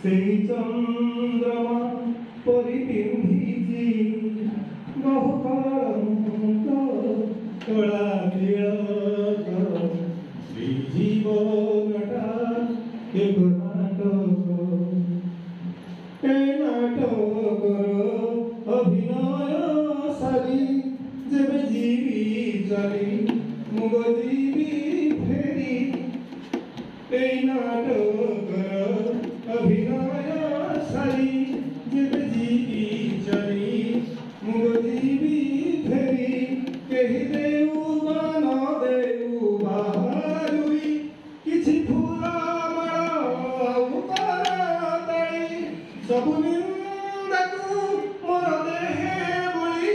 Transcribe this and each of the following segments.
से चंद्रमा परिपिंधिची बहुकालंक कला तिलक श्री जीवनटा एक नाटकर अभिनय सारी जब जीवी चली मुग जीवी फेरी नाटकर अभिनय सारी जब जीवी चली मुग जीवी फेरी कही देऊ मान देऊ बाहारुई किछि फूला सब निंदकु मोर देहे बोली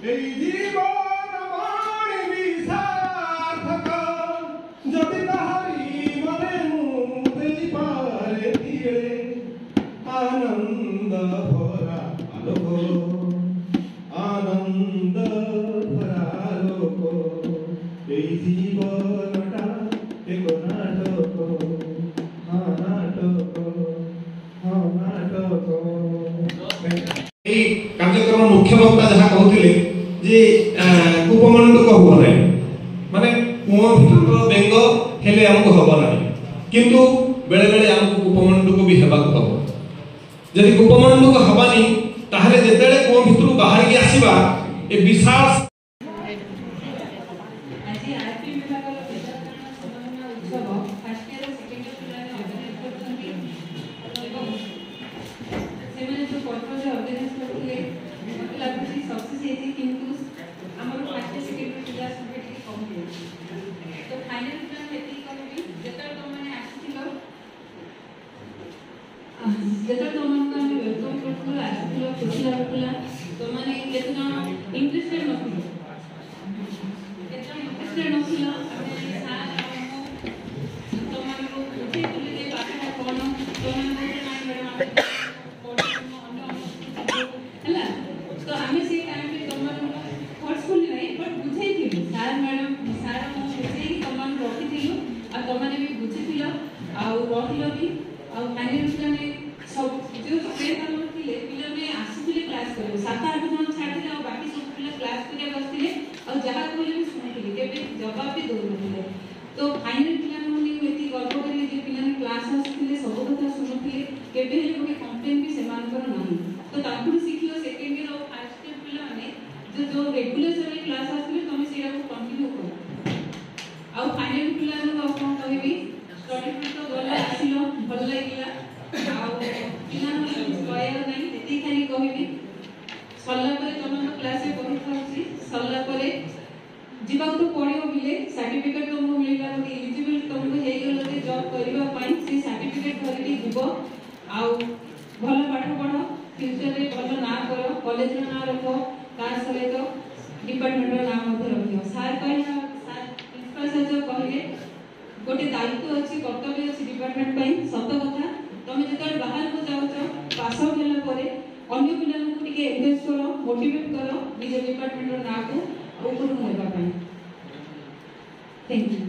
ए जीवन माणि सार्थक जदि ताहारी मने मुदे पारे दिए आनंद भरा लोक ए जीवनटा एक नाटक कार्यक्रम मुख्य वक्ता जहाँ कहते जे कूपमंडूक हम ना माने कुआ भर बेंग हेले आमको हम ना किंतु बेले बेले आमको कूपमंडूक भी हेबाक हम जदि कूपमंडूक हबानी ताहले जेतेले कुआ भितरु बाहर के आसीबा ए विशाल Thank you.